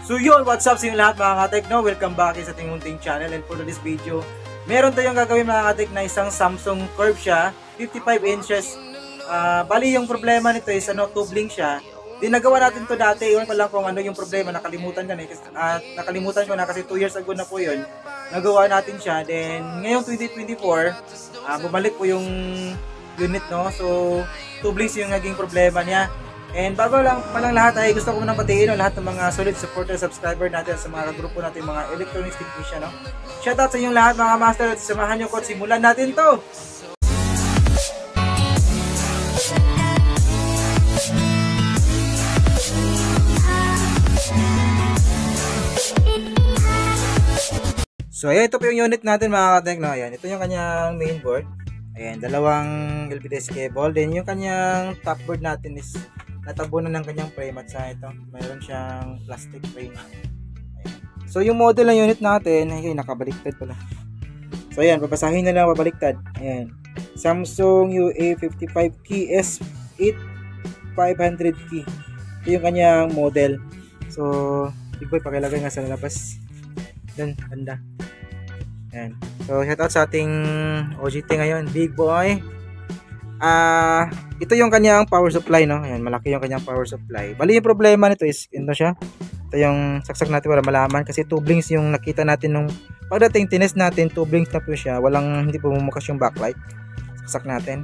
So yun, what's up sa inyo lahat mga katek, no? Welcome back sa ating munting channel. And for this video, meron tayong gagawin mga katek na isang Samsung Curve siya, 55 inches. Bali yung problema nito is tubling siya. Di nagawa natin to dati, yun ko lang kung ano yung problema, nakalimutan ko na. Nakalimutan ko na kasi 2 years ago na po yun. Nagawa natin siya, then ngayong 2024, bumalik po yung unit, no? So, tublings yung naging problema niya. And bago lang palang lahat ay gusto ko munang batiin lahat ng mga solid supporter subscriber natin sa mga grupo natin, mga electronics technician, no? Shoutout sa inyong lahat mga master at samahan nyo ko at simulan natin to! So ayan, ito po yung unit natin mga katek, no? Ayan, ito yung kanyang mainboard. Ayan, dalawang LPDS cable. Then yung kanyang top board natin is natabunan ng kanyang frame at sa ito, mayroon siyang plastic frame. Ayan. So yung model ng unit natin, ay nakabaliktad pala. So ayan, papasahin na lang babaliktad. Ayan. Samsung UA55Key S8500Key. Ito yung kanyang model. So, big boy, pakilagay nga sa labas. Then, banda. Ayan. So, shoutout sa ating OGT ngayon, big boy. Ito yung kanyang power supply, no? Ayan, malaki yung kanyang power supply. Bali yung problema nito is, ito siya. Ito yung saksak natin para malaman kasi tublings yung nakita natin nung pagdating tinest natin, tublings na po siya. Hindi po bumukas yung backlight. Saksak natin.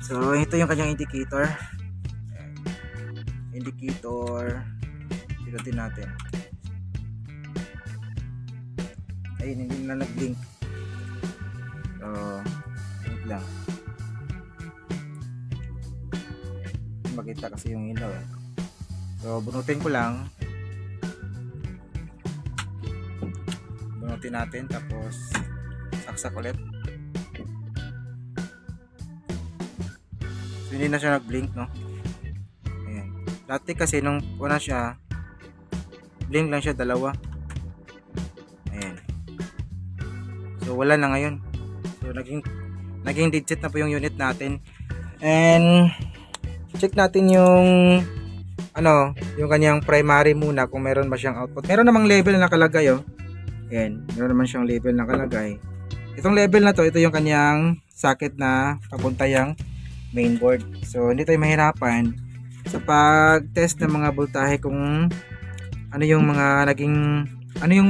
So, ito yung kanyang indicator. Indicator. Pinutin natin. Ayun, hindi na nag-blink. So, wait lang. Makita kasi yung ilaw eh. So bunutin ko lang, bunutin natin tapos saksak ulit. So hindi na siya nag blink, no? Ayan. Dati kasi nung una siya blink lang siya, dalawa. Ayan. So wala na ngayon. So naging digit na po yung unit natin. And check natin yung yung kanyang primary muna kung meron ba siyang output. Meron namang label na nakalagay, oh. Ayan, meron naman siyang label na nakalagay. Itong label na to, ito yung kanyang socket na papunta yung mainboard. So hindi tayo mahirapan sa pag-test ng mga voltahe kung ano yung mga naging ano yung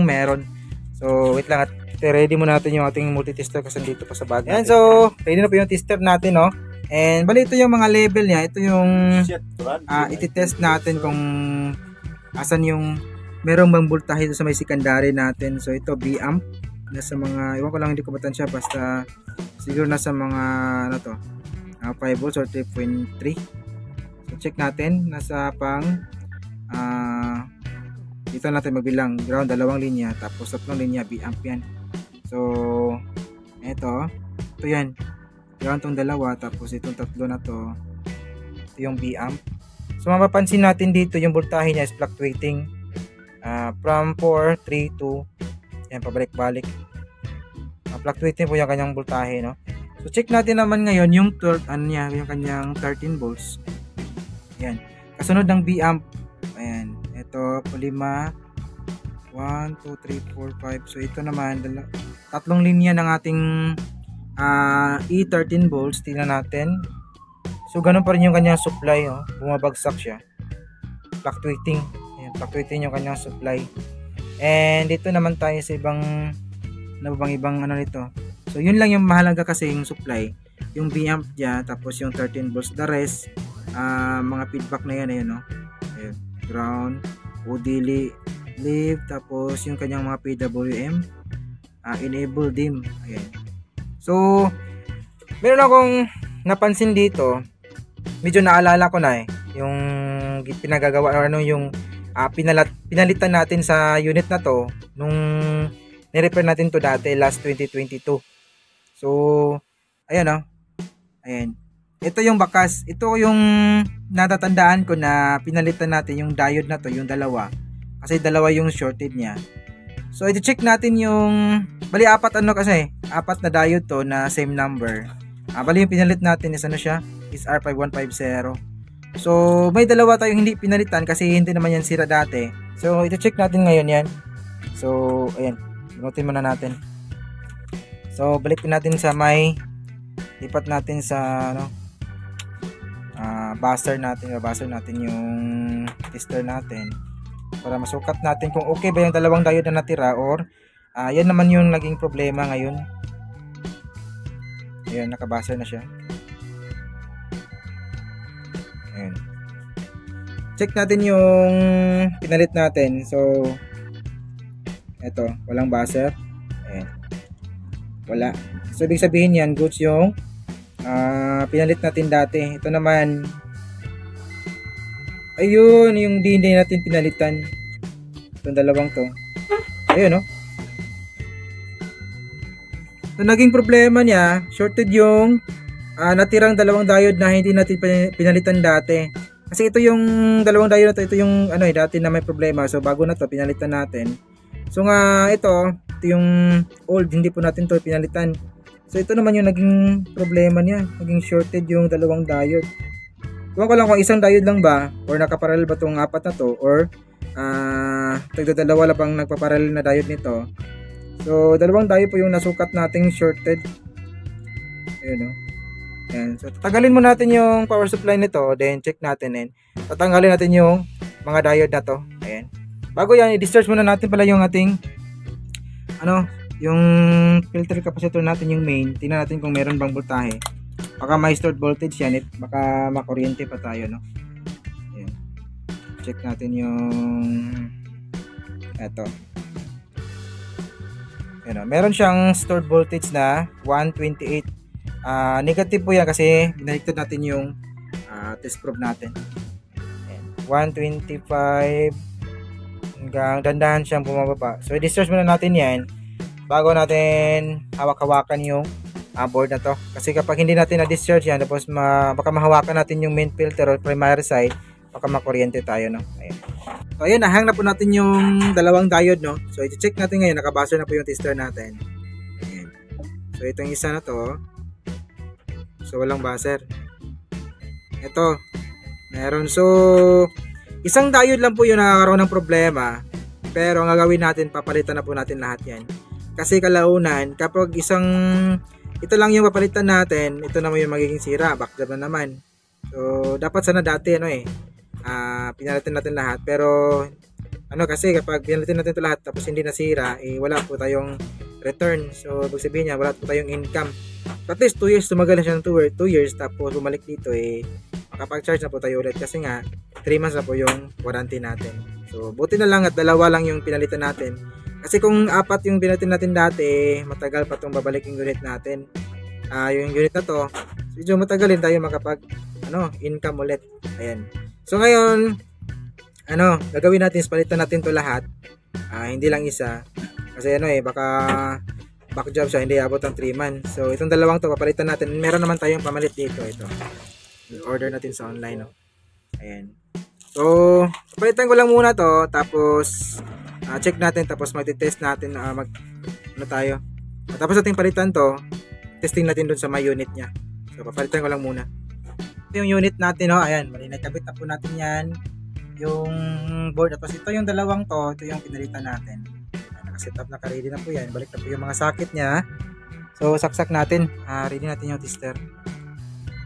meron. So wait lang, at ready mo natin yung ating multi-tester kasi dito pa sa bag natin. Ayan, so ready na po yung tester natin, no? And bali ito yung mga label niya, ito yung iti-test natin kung asan yung merong bang voltahe sa may secondary natin. So ito B amp, nasa mga, iwan ko lang, hindi ko matansya, basta siguro nasa mga 5 volts or 3.3. So check natin, nasa pang dito natin magbilang, ground, dalawang linya, tapos tatlong linya, B amp yan. So ito yan, ground tong dalawa, tapos itong tatlo na to, ito yung B amp. So mapapansin natin dito yung voltahe niya is fluctuating from 4, 3 to yan, pabalik-balik. Fluctuating po yung kanyang voltahe, no? So check natin naman ngayon yung yung kanyang 13 volts. Yan, kasunod ng B amp. Ayan, ito po 5, 1, 2, 3, 4, 5. So ito naman tatlong linya ng ating E13 volts. Tingnan natin. So ganun pa rin yung kanyang supply, oh. Bumabagsak siya, fluctuating. Ayan, fluctuating yung kanyang supply. And dito naman tayo sa ibang nito. So yun lang yung mahalaga kasi yung supply, yung B amp niya, tapos yung 13 volts. The rest mga feedback na yan, ayun, no? Ayan, ground, OD leave, tapos yung kanyang mga PWM, enable dim. Ayan. So, meron akong napansin dito, medyo naalala ko na yung pinagagawa or yung pinalitan natin sa unit na to nung ni-repair natin to dati last 2022. So, ayan, ayan. Ito yung bakas. Ito yung natatandaan ko na pinalitan natin yung diode na to, yung dalawa. Kasi dalawa yung shorted niya. So, i-check natin yung, bali apat na diode to na same number. Bali yung pinalit natin is is R5150. So, may dalawa tayong hindi pinalitan kasi hindi naman yan sira dati. So, ito-check natin ngayon yan. So, ayan. Bunutin muna natin. So, balik natin sa lipat natin sa buzzer natin yung tester natin para masukat natin kung okay ba yung dalawang diode na natira or yan naman yung naging problema ngayon. Ayan, nakabuzzer na siya. Ayan. Check natin yung pinalit natin. So, eto, walang buzzer. Ayan. Wala. So, ibig sabihin yan, goods yung pinalit natin dati. Ito naman, ayun, yung hindi natin pinalitan. Itong dalawang to. Ayun, no? So, naging problema niya, shorted yung natirang dalawang diode na hindi natin pinalitan dati. Kasi ito yung dalawang diode na to, ito yung dati na may problema. So, bago na to, pinalitan natin. So, ito yung old, hindi po natin to pinalitan. So, ito naman yung naging problema niya. Naging shorted yung dalawang diode. Tuwan ko lang kung isang diode lang ba or nakaparallel ba itong apat na to or dalawa lang bang nagpaparallel na diode nito. So, dalawang diode po yung nasukat nating shorted. Ayun, no? Ayan. So, tatanggalin mo natin yung power supply nito. Then, check natin. And tatanggalin natin yung mga diode na to. Ayan. Bago yan, i-discharge muna natin pala yung ating yung filter capacitor natin, yung main. Tingnan natin kung meron bang voltahe. Baka may stored voltage yan, baka makuryente pa tayo, no? Ayan. Check natin yung eto. Ayan, meron siyang stored voltage na 128. Negative po yan kasi binaliktad natin yung test probe natin. Ayan. 125 hanggang dandahan siyang bumababa. So, i-discharge muna natin yan bago natin hawak-hawakan yung board na to. Kasi kapag hindi natin na-discharge yan, tapos baka mahawakan natin yung main filter or primary side, baka makuryente tayo, no? Ayan. So, ayun, nahang na po natin yung dalawang diode, no? So, i-check natin ngayon, nakabuzzer na po yung tester natin. Ayan. So, itong isa na to, so, walang buzzer. Ito, meron. So, isang diode lang po yung nakakaroon ng problema. Pero, ang gagawin natin, papalitan na po natin lahat yan. Kasi kalaunan, kapag ito lang yung papalitan natin, ito naman yung magiging sira, backjob na naman. So, dapat sana dati, pinalitan natin lahat. Pero, kasi kapag pinalitan natin ito lahat, tapos hindi nasira, wala po tayong return. So, ibig sabihin niya, wala po tayong income. At least 2 years, tumagal na siya ng 2 years, tapos bumalik dito, makapag-charge na po tayo ulit. Kasi nga, 3 months na po yung warranty natin. So, buti na lang at dalawa lang yung pinalitan natin. Kasi kung 4 yung pinalitan natin dati, matagal pa itong babalik yung unit natin. Yung unit na to, medyo matagalin tayo makapag income ulit. Ayan. So ngayon, gagawin natin is palitan natin to lahat. Hindi lang isa. Kasi baka back job siya, hindi abot ng 3 months. So itong dalawang to papalitan natin. Meron naman tayong pamalit dito, ito. Order natin sa online, no. Ayan. So, palitan ko lang muna to, tapos check natin, tapos magte-test natin tayo. Tapos natin palitan to, testing natin dun sa may unit niya. So, papalitan ko lang muna. Ito yung unit natin, no? Ayan, mali nakabit na po natin yan. Yung board. Tapos ito yung dalawang to, ito yung pinalitan natin. Nakaset up, naka-ready na po yan. Balik na po yung mga socket niya. So, saksak natin. Ready natin yung tester.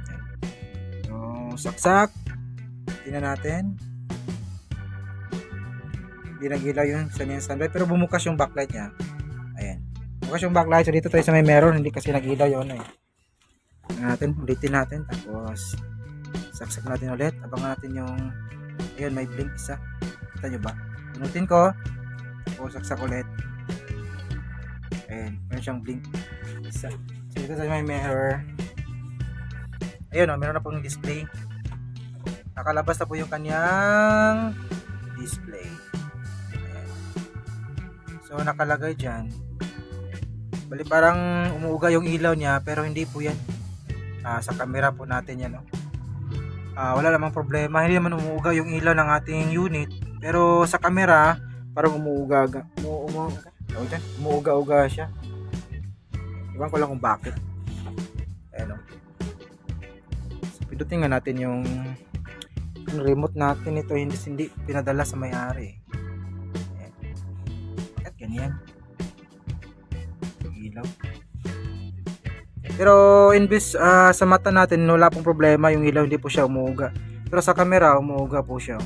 Ayan. So, saksak. Tingnan natin. Hindi nagilaw yun sa standby, pero bumukas yung backlight niya. Ayan. Bukas yung backlight. So, dito tayo sa may mirror. Hindi kasi nagilaw yun, ulitin natin. Tapos, saksak natin ulit. Abangan natin yung, ayun, may blink isa. Kita nyo ba? Pinutin ko. Tapos, saksak ulit. Ayan. Meron siyang blink isa. So, dito tayo may mirror. Ayun, meron na pong display. Nakalabas na po yung kanyang display. So, nakalagay dyan. Bali, parang umuuga yung ilaw niya, pero hindi po yan. Sa camera po natin yan, no? Wala namang problema. Hindi naman umuuga yung ilaw ng ating unit. Pero sa camera, parang umuuga-uga siya. Iwan ko lang kung bakit. Ayan, no? So, pindutin nga natin yung remote natin. Ito hindi pinadala sa may-ari. Ganyan. Ilaw. Pero imbis sa mata natin wala pong problema yung ilaw, hindi po siya umuuga. Pero sa camera umuuga po siya.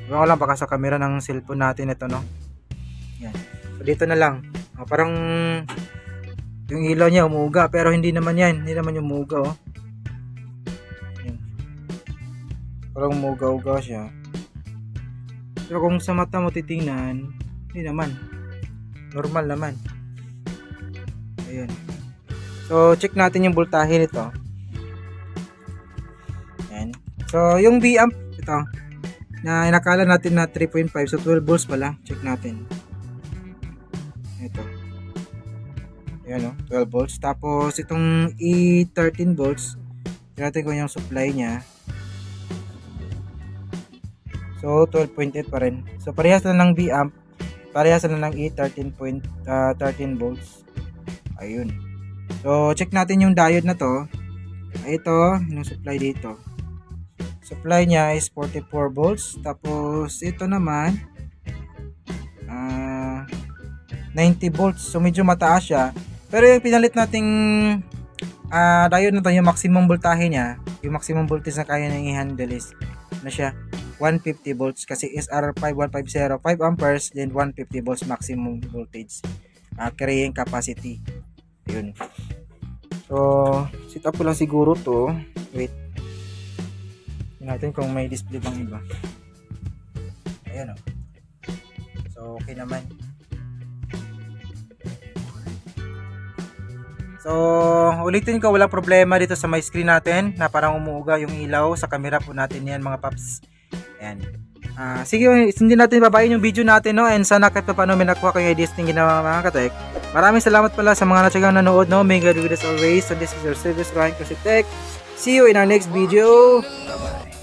Ewan ko lang baka sa camera ng cellphone natin ito, no. Yan. So dito na lang. Parang yung ilaw niya umuuga pero hindi naman yan. Hindi naman yung umuuga, oh. Yan. Parang umuuga-uga siya. Pero kung sa mata mo titingnan, hindi naman. Normal naman. Ayun. So, check natin yung voltahe nito. Ayan. So, yung V-amp, ito, na inakala natin na 3.5, so 12 volts pala. Check natin. Ito. Ayan, 12 volts. Tapos, itong E13 volts, check natin kung yung supply niya. So, 12.8 pa rin. So, parehas na ng V-amp. Parehas na ng E13 13 volts. Ayun. So, check natin yung diode na to. Ito, yung supply dito. Supply niya is 44 volts. Tapos, ito naman, 90 volts. So, medyo mataas siya. Pero yung pinalit nating diode na to, yung maximum voltahe niya, yung maximum voltage na kaya nang i-handle is, na siya, 150 volts. Kasi SR5150, 5 amperes, then 150 volts maximum voltage. Carrying capacity. Yun. So, set up ko lang siguro to. Wait. Tingnan natin kung may display bang iba. Ayan, oh. So, okay naman. So, ulitin ko, walang problema dito sa may screen natin na parang umuuga yung ilaw sa camera po natin yan, mga paps. Ayan. Sige, hindi natin babayin yung video natin, no? And sana kahit pa paano may nakuha kayong ideas ng ginawa, mga katek. Maraming salamat pala sa mga natsagang nanood, no? May God with us always. So this is your service Ryan Kasi Tech. See you in our next video. Bye bye.